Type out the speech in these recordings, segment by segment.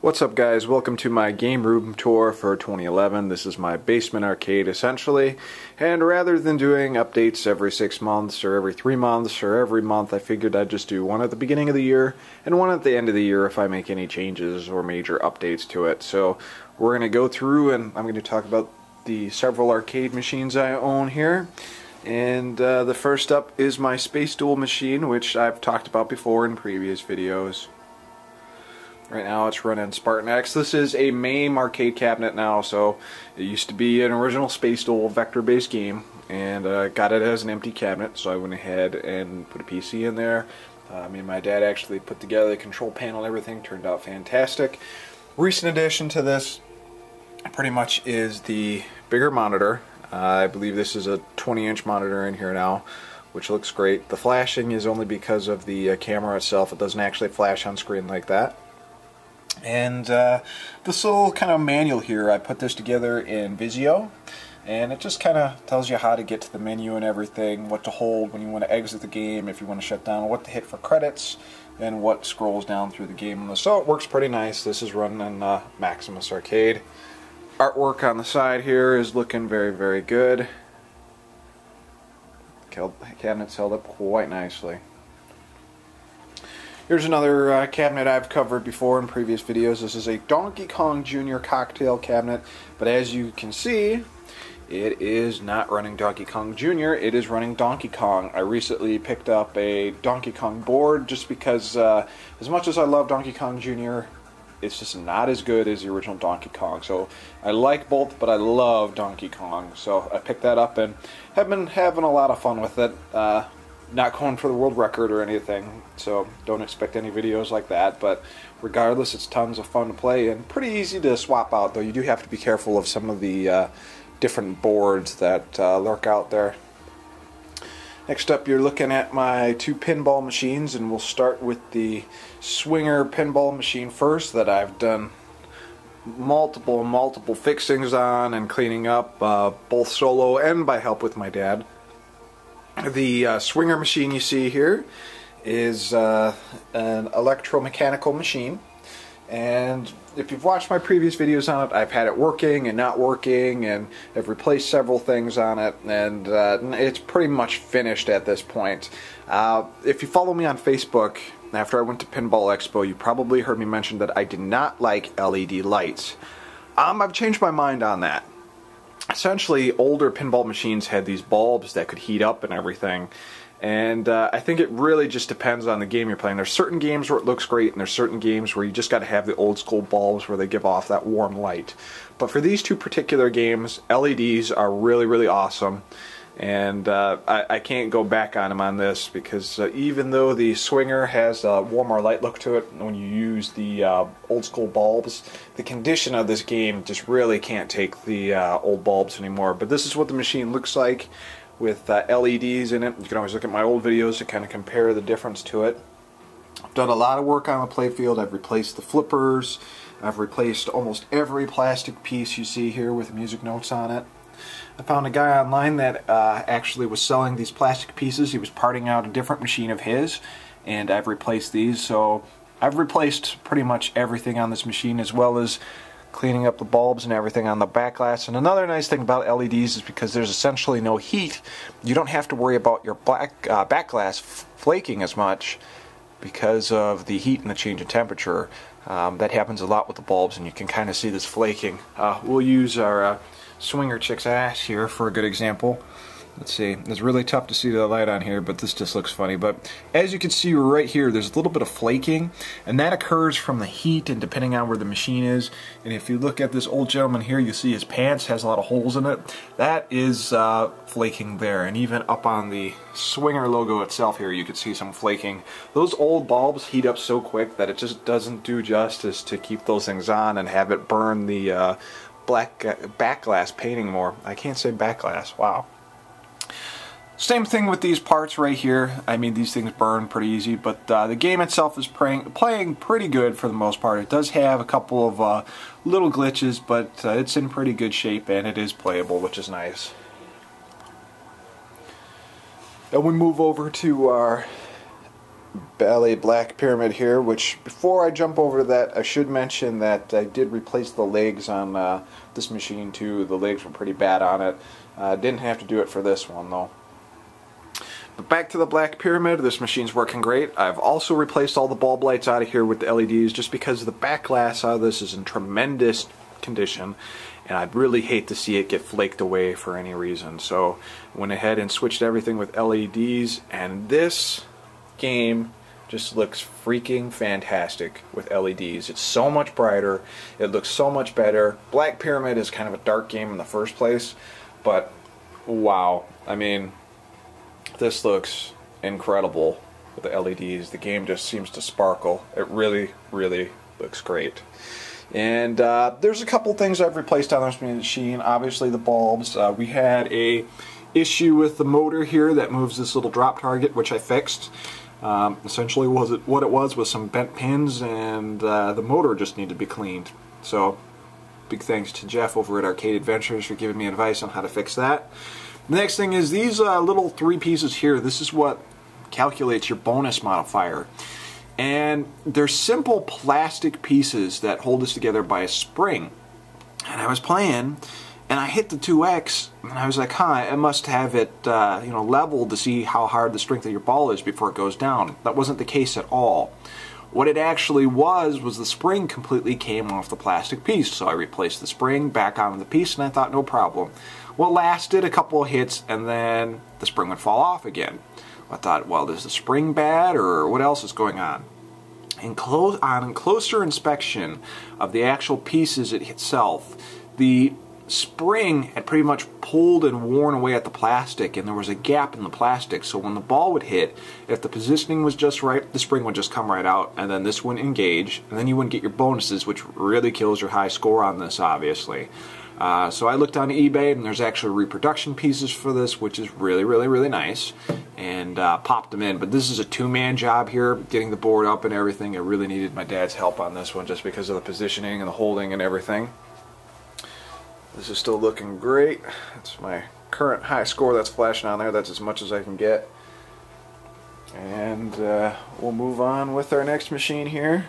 What's up, guys? Welcome to my game room tour for 2011. This is my basement arcade essentially, and rather than doing updates every 6 months or every 3 months or every month, I figured I'd just do one at the beginning of the year and one at the end of the year if I make any changes or major updates to it. So we're going to go through and I'm going to talk about the several arcade machines I own here. And the first up is my Space Duel machine, which I've talked about before in previous videos. Right now it's running Spartan X. This is a MAME arcade cabinet now, so it used to be an original Space Duel vector-based game, and got it as an empty cabinet, so I went ahead and put a PC in there. Me and my dad actually put together the control panel and everything. Turned out fantastic. Recent addition to this pretty much is the bigger monitor. I believe this is a 20-inch monitor in here now, which looks great. The flashing is only because of the camera itself. It doesn't actually flash on screen like that. And this little kind of manual here, I put this together in Visio, and it just kind of tells you how to get to the menu and everything, what to hold when you want to exit the game, if you want to shut down, what to hit for credits, and what scrolls down through the game. So it works pretty nice. This is running on Maximus Arcade. Artwork on the side here is looking very, very good. The cabinet's held up quite nicely. Here's another cabinet I've covered before in previous videos. This is a Donkey Kong Jr. cocktail cabinet, but as you can see, it is not running Donkey Kong Jr., it is running Donkey Kong. I recently picked up a Donkey Kong board just because as much as I love Donkey Kong Jr., it's just not as good as the original Donkey Kong. So I like both, but I love Donkey Kong. So I picked that up and have been having a lot of fun with it. Not going for the world record or anything, so don't expect any videos like that, but regardless, it's tons of fun to play and pretty easy to swap out, though you do have to be careful of some of the different boards that lurk out there. Next up, you're looking at my two pinball machines, and we'll start with the Swinger pinball machine first that I've done multiple fixings on and cleaning up, both solo and by help with my dad. The Swinger machine you see here is an electromechanical machine, and if you've watched my previous videos on it, I've had it working and not working, and I've replaced several things on it, and it's pretty much finished at this point. If you follow me on Facebook, after I went to Pinball Expo, you probably heard me mention that I did not like LED lights. I've changed my mind on that. Essentially, older pinball machines had these bulbs that could heat up and everything, and I think it really just depends on the game you're playing. There's certain games where it looks great, and there's certain games where you just got to have the old school bulbs where they give off that warm light. But for these two particular games, LEDs are really, really awesome, and I can't go back on them on this, because even though the Swinger has a warmer light look to it when you use the old school bulbs, the condition of this game just really can't take the old bulbs anymore. But this is what the machine looks like with LEDs in it. You can always look at my old videos to kind of compare the difference to it. I've done a lot of work on the playfield. I've replaced the flippers. I've replaced almost every plastic piece you see here with music notes on it. I found a guy online that actually was selling these plastic pieces. He was parting out a different machine of his, and I've replaced these. So I've replaced pretty much everything on this machine, as well as cleaning up the bulbs and everything on the back glass. And another nice thing about LEDs is because there's essentially no heat, you don't have to worry about your back glass flaking as much because of the heat and the change in temperature. That happens a lot with the bulbs, and you can kind of see this flaking. We'll use our Swinger chick's ass here for a good example. Let's see, it's really tough to see the light on here, but this just looks funny. But as you can see right here, there's a little bit of flaking, and that occurs from the heat and depending on where the machine is. And if you look at this old gentleman here, you see his pants has a lot of holes in it. That is flaking there, and even up on the Swinger logo itself here, you can see some flaking. Those old bulbs heat up so quick that it just doesn't do justice to keep those things on and have it burn the back glass painting more. I can't say back glass, wow. Same thing with these parts right here. I mean, these things burn pretty easy, but the game itself is playing pretty good for the most part. It does have a couple of little glitches, but it's in pretty good shape, and it is playable, which is nice. Then we move over to our Ballet Black Pyramid here, which before I jump over to that, I should mention that I did replace the legs on this machine too. The legs were pretty bad on it. Didn't have to do it for this one though. But back to the Black Pyramid, this machine's working great. I've also replaced all the bulb lights out of here with the LEDs just because the back glass out of this is in tremendous condition and I'd really hate to see it get flaked away for any reason. So went ahead and switched everything with LEDs, and this game just looks freaking fantastic with LEDs. It's so much brighter, it looks so much better. Black Pyramid is kind of a dark game in the first place, but wow, I mean, this looks incredible with the LEDs. The game just seems to sparkle. It really, really looks great. And there's a couple things I've replaced on this machine. Obviously the bulbs. We had a issue with the motor here that moves this little drop target, which I fixed. Essentially what it was some bent pins, and the motor just needed to be cleaned. So big thanks to Jeff over at Arcade Adventures for giving me advice on how to fix that. The next thing is these little 3 pieces here. This is what calculates your bonus modifier. And they're simple plastic pieces that hold this together by a spring. And I was playing, and I hit the 2X, and I was like, huh, I must have it you know, leveled to see how hard the strength of your ball is before it goes down. That wasn't the case at all. What it actually was the spring completely came off the plastic piece. So I replaced the spring back onto the piece, and I thought, no problem. Well, it lasted a couple of hits, and then the spring would fall off again. I thought, well, is the spring bad, or what else is going on? On closer inspection of the actual pieces itself, the spring had pretty much pulled and worn away at the plastic, and there was a gap in the plastic, so when the ball would hit, if the positioning was just right, the spring would just come right out, and then this wouldn't engage, and then you wouldn't get your bonuses, which really kills your high score on this, obviously. So I looked on eBay, and there's actually reproduction pieces for this, which is really, really, really nice, and popped them in. But this is a 2-man job here, getting the board up and everything. I really needed my dad's help on this one just because of the positioning and the holding and everything. This is still looking great. That's my current high score that's flashing on there. That's as much as I can get. And we'll move on with our next machine here.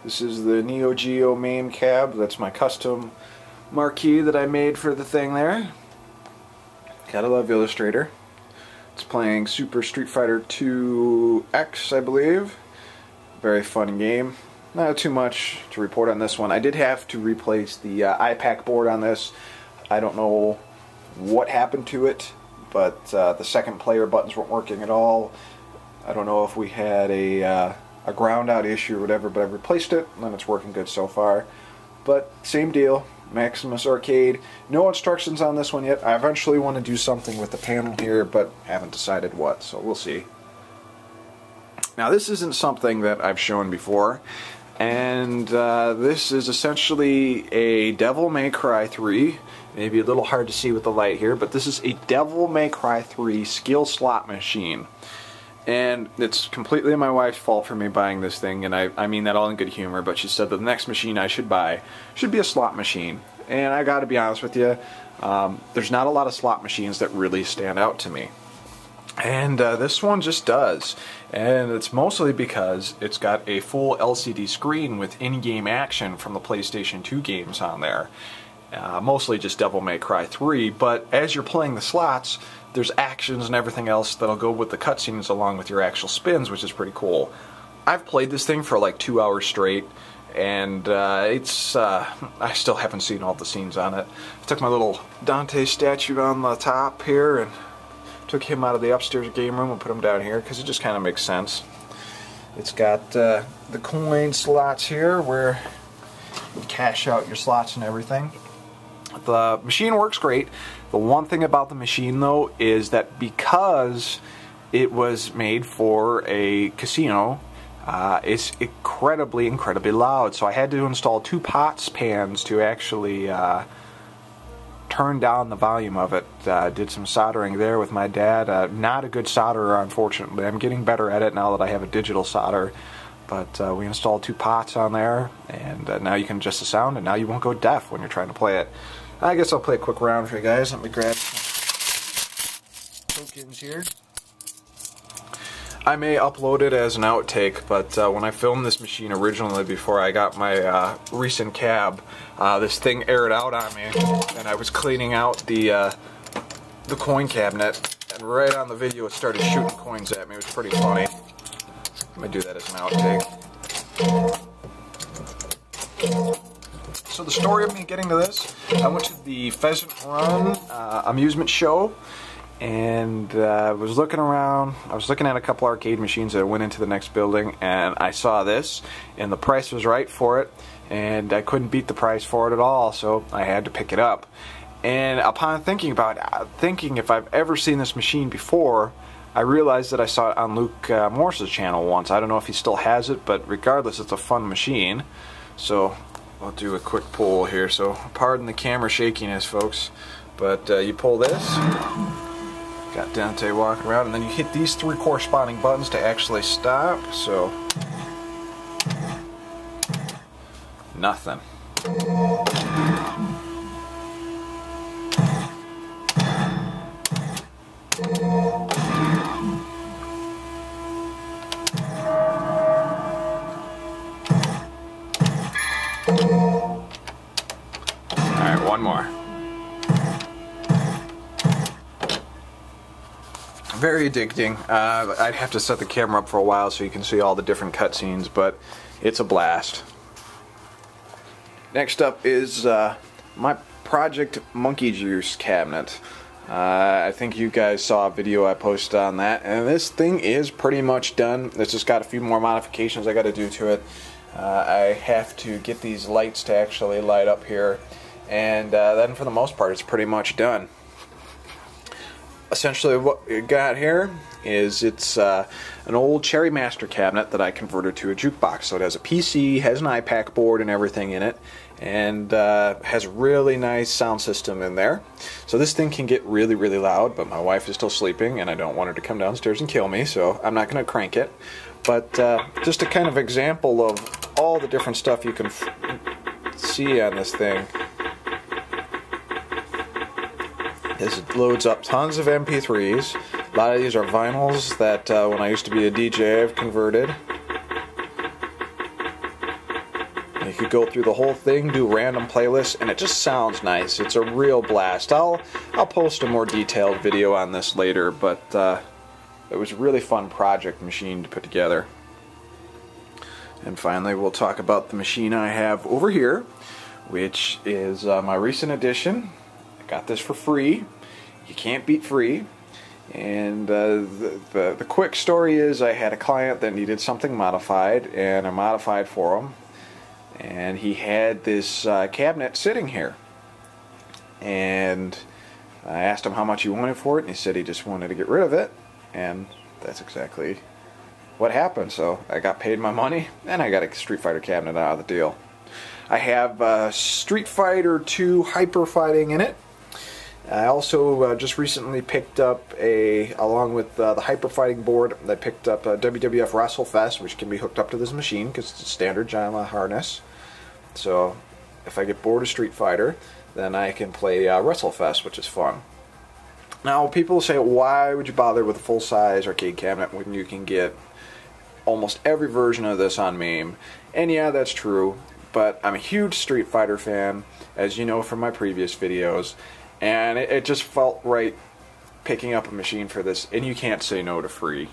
This is the Neo Geo main cab. That's my custom marquee that I made for the thing there. Gotta love Illustrator. It's playing Super Street Fighter 2 X, I believe. Very fun game. Not too much to report on this one. I did have to replace the iPack board on this. I don't know what happened to it, but the second player buttons weren't working at all. I don't know if we had a ground out issue or whatever, but I've replaced it and it's working good so far. But same deal. Maximus Arcade. No instructions on this one yet. I eventually want to do something with the panel here, but haven't decided what, so we'll see. Now this isn't something that I've shown before, and this is essentially a Devil May Cry 3. Maybe a little hard to see with the light here, but this is a Devil May Cry 3 skill slot machine. And it's completely my wife's fault for me buying this thing, and I mean that all in good humor, but she said that the next machine I should buy should be a slot machine. And I gotta be honest with you, there's not a lot of slot machines that really stand out to me. And this one just does. And it's mostly because it's got a full LCD screen with in-game action from the PlayStation 2 games on there. Mostly just Devil May Cry 3, but as you're playing the slots, there's actions and everything else that'll go with the cutscenes along with your actual spins, which is pretty cool. I've played this thing for like 2 hours straight, and I still haven't seen all the scenes on it. I took my little Dante statue on the top here and took him out of the upstairs game room and put him down here because it just kind of makes sense. It's got the coin slots here where you cash out your slots and everything. The machine works great. The one thing about the machine though is that because it was made for a casino, it's incredibly loud. So I had to install 2 pots pans to actually turn down the volume of it. Did some soldering there with my dad. Not a good solderer, unfortunately. I'm getting better at it now that I have a digital solder. But we installed 2 pots on there, and now you can adjust the sound, and now you won't go deaf when you're trying to play it. I guess I'll play a quick round for you guys. Let me grab some tokens here. I may upload it as an outtake, but when I filmed this machine originally before I got my recent cab, this thing aired out on me, and I was cleaning out the coin cabinet, and right on the video it started shooting coins at me. It was pretty funny. I'm going to do that as an outtake. So the story of me getting to this, I went to the Pheasant Run amusement show, and was looking around. I was looking at a couple arcade machines that I went into the next building, and I saw this, and the price was right for it, and I couldn't beat the price for it at all, so I had to pick it up. And upon thinking if I've ever seen this machine before, I realized that I saw it on Luke Morse's channel once. I don't know if he still has it, but regardless, it's a fun machine. So I'll do a quick pull here. So pardon the camera shakiness, folks, but you pull this, got Dante walking around, and then you hit these three corresponding buttons to actually stop. So nothing. Alright, one more. Very addicting. I'd have to set the camera up for a while so you can see all the different cutscenes, but it's a blast. Next up is my Project Monkey Juice cabinet. I think you guys saw a video I posted on that, and this thing is pretty much done. It's just got a few more modifications I got to do to it. I have to get these lights to actually light up here, and then for the most part it's pretty much done. Essentially what we got here is it's an old Cherry Master cabinet that I converted to a jukebox. So it has a PC, has an iPack board and everything in it, and has a really nice sound system in there. So this thing can get really, really loud, but my wife is still sleeping and I don't want her to come downstairs and kill me, so I'm not going to crank it. But just a kind of example of all the different stuff you can see on this thing. It loads up tons of MP3s. A lot of these are vinyls that when I used to be a DJ I've converted. And you could go through the whole thing, do random playlists, and it just sounds nice. It's a real blast. I'll post a more detailed video on this later, but it was a really fun project machine to put together. And finally we'll talk about the machine I have over here, which is my recent addition. Got this for free. You can't beat free. And the quick story is I had a client that needed something modified, and I modified for him. And he had this cabinet sitting here. And I asked him how much he wanted for it, and he said he just wanted to get rid of it. And that's exactly what happened. So I got paid my money, and I got a Street Fighter cabinet out of the deal. I have Street Fighter 2 Hyper Fighting in it. I also just recently picked up along with the Hyper Fighting board, I picked up a WWF WrestleFest, which can be hooked up to this machine because it's a standard JAMA harness. So if I get bored of Street Fighter, then I can play WrestleFest, which is fun. Now people say, why would you bother with a full-size arcade cabinet when you can get almost every version of this on MAME? And yeah, that's true, but I'm a huge Street Fighter fan, as you know from my previous videos. And it just felt right picking up a machine for this, and you can't say no to free.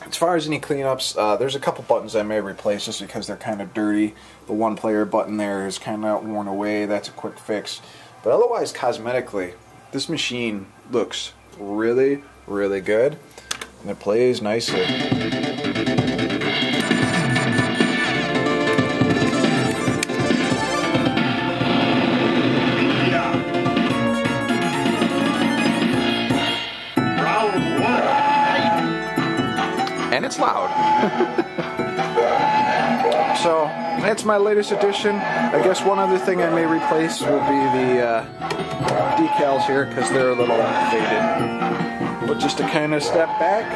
As far as any cleanups, there's a couple buttons I may replace just because they're kind of dirty. The one player button there is kind of worn away. That's a quick fix. But otherwise, cosmetically, this machine looks really, really good, and it plays nicely. And it's loud. So that's my latest addition. I guess one other thing I may replace will be the decals here because they're a little faded. But just to kind of step back,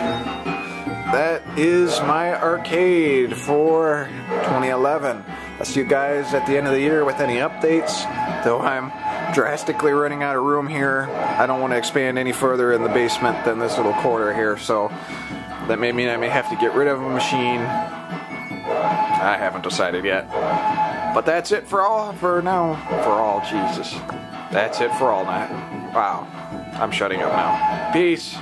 that is my arcade for 2011. I'll see you guys at the end of the year with any updates, though I'm drastically running out of room here. I don't want to expand any further in the basement than this little corner here, so that may mean I may have to get rid of a machine. I haven't decided yet. But that's it for all, Jesus. That's it for all night. Wow. I'm shutting up now. Peace.